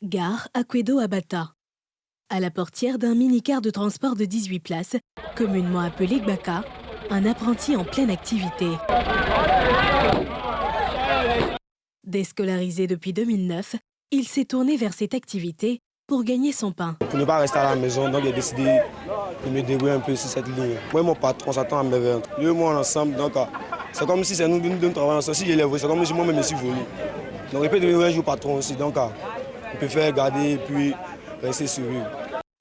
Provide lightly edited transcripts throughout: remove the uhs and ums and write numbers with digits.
Gare Akwedo-Abata. À la portière d'un mini-car de transport de 18 places, communément appelé Gbaka, un apprenti en pleine activité. Déscolarisé depuis 2009, il s'est tourné vers cette activité pour gagner son pain. Pour ne pas rester à la maison, donc j'ai décidé de me débrouiller un peu sur cette ligne. Moi et mon patron s'attend à me vendre. Lui et moi ensemble, donc c'est comme si c'est nous deux travaillons ensemble. Si je l'ai volé, c'est comme si moi-même me suis volé. Donc il peut devenir un jour patron aussi, donc on peut faire garder et puis rester sur lui.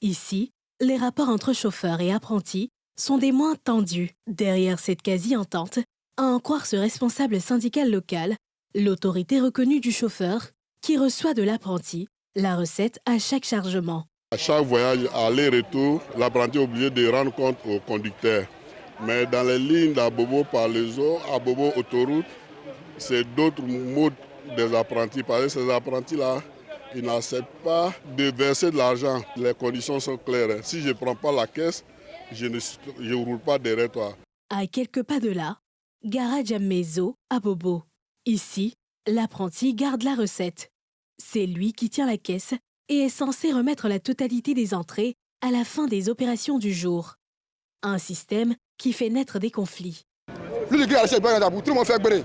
Ici, les rapports entre chauffeurs et apprentis sont des moins tendus. Derrière cette quasi-entente, à en croire ce responsable syndical local, l'autorité reconnue du chauffeur qui reçoit de l'apprenti la recette à chaque chargement. À chaque voyage aller-retour, l'apprenti est obligé de rendre compte au conducteur. Mais dans les lignes d'Abobo par les eaux, Abobo autoroute, c'est d'autres modes des apprentis. Parce que ces apprentis-là, ils n'acceptent pas de verser de l'argent. Les conditions sont claires. Si je ne prends pas la caisse, je ne roule pas derrière toi. À quelques pas de là, Gare Adjamé-Zo à Bobo. Ici, l'apprenti garde la recette. C'est lui qui tient la caisse et est censé remettre la totalité des entrées à la fin des opérations du jour. Un système qui fait naître des conflits. Lui, le gars, tout le monde fait brûler.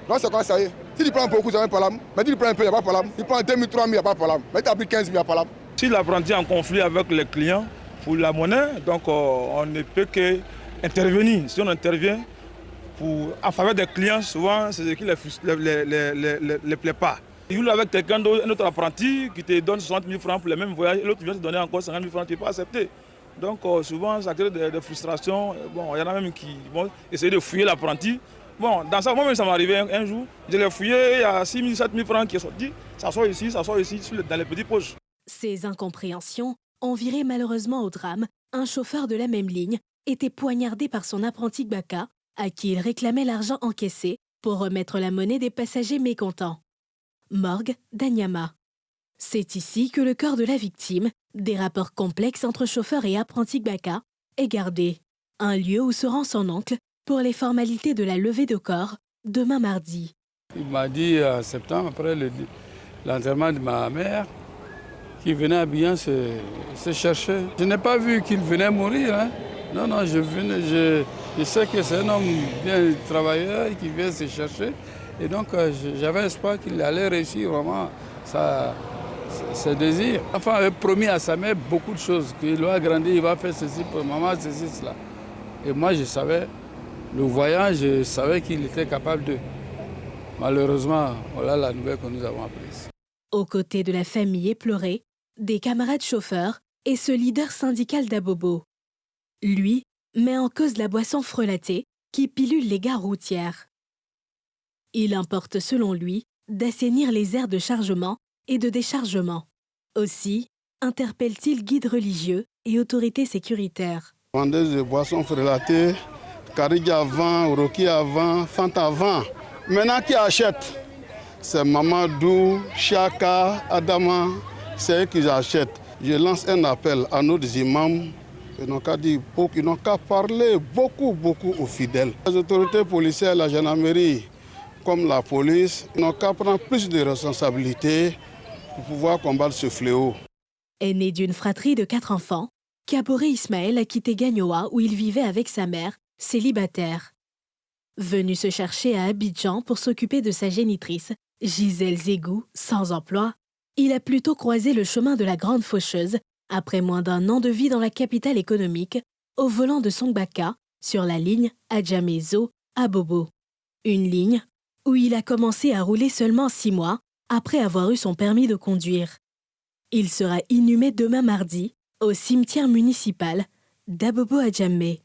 Non, c'est quand ça y est. S'il prend beaucoup, ça va pas là. Mais s'il prend un peu, il n'y a pas de problème. Il prend 2 000, 3 000, il n'y a pas de problème. Mais il a pris 15 000, il n'y a pas de problème. Si l'apprenti est en conflit avec les clients pour la monnaie, donc on ne peut qu'intervenir. Si on intervient en faveur des clients, souvent, c'est ce qui ne les plaît pas. Il roule avec quelqu'un d'autre, un autre apprenti qui te donne 60 000 francs pour le même voyage, et l'autre vient te donner encore 50 000 francs, tu ne peux pas accepter. Donc souvent, ça crée des frustrations. Bon, il y en a même qui vont essayer de fouiller l'apprenti. Bon, dans ça, moi-même, ça m'est arrivé un jour. Je l'ai fouillé, il y a 6 000, 7 000 francs qui sont sortis. Ça sort ici, dans les petits poches. Ces incompréhensions ont viré malheureusement au drame. Un chauffeur de la même ligne était poignardé par son apprenti Gbaka, à qui il réclamait l'argent encaissé pour remettre la monnaie des passagers mécontents. Morgue d'Anyama. C'est ici que le corps de la victime, des rapports complexes entre chauffeur et apprenti Gbaka, est gardé. Un lieu où se rend son oncle pour les formalités de la levée de corps demain mardi. Il m'a dit en septembre, après l'enterrement de ma mère, qu'il venait à Bihan se chercher. Je n'ai pas vu qu'il venait mourir. Hein. Non, je sais que c'est un homme bien travailleur qui vient se chercher. Et donc j'avais espoir qu'il allait réussir vraiment ses désirs. Enfin, il avait promis à sa mère beaucoup de choses, qu'il va grandir, il va faire ceci pour maman, ceci, cela. Et moi, je savais, le voyant, je savais qu'il était capable de. Malheureusement, voilà la nouvelle que nous avons apprise. Aux côtés de la famille éplorée, des camarades chauffeurs et ce leader syndical d'Abobo. Lui met en cause la boisson frelatée qui pilule les gares routières. Il importe, selon lui, d'assainir les aires de chargement et de déchargement. Aussi, interpelle-t-il guides religieux et autorités sécuritaires. Vendeuse de boissons frelatées, Kariga à 20, Roki à 20, Fanta à 20. Maintenant, qui achète? C'est Mamadou, Chaka, Adama, c'est eux qui achètent. Je lance un appel à nos imams. Ils n'ont qu'à parler beaucoup aux fidèles. Les autorités policières, la gendarmerie, comme la police, n'ont qu'à prendre plus de responsabilités pour pouvoir combattre ce fléau. Aîné d'une fratrie de 4 enfants, Kaboré Ismaël a quitté Gagnoa où il vivait avec sa mère, célibataire. Venu se chercher à Abidjan pour s'occuper de sa génitrice, Gisèle Zégou, sans emploi, il a plutôt croisé le chemin de la Grande Faucheuse après moins d'1 an de vie dans la capitale économique, au volant de son Gbaka sur la ligne Adjamé-Zo à Bobo. Une ligne où il a commencé à rouler seulement 6 mois après avoir eu son permis de conduire. Il sera inhumé demain mardi au cimetière municipal d'Abobo Adjamé.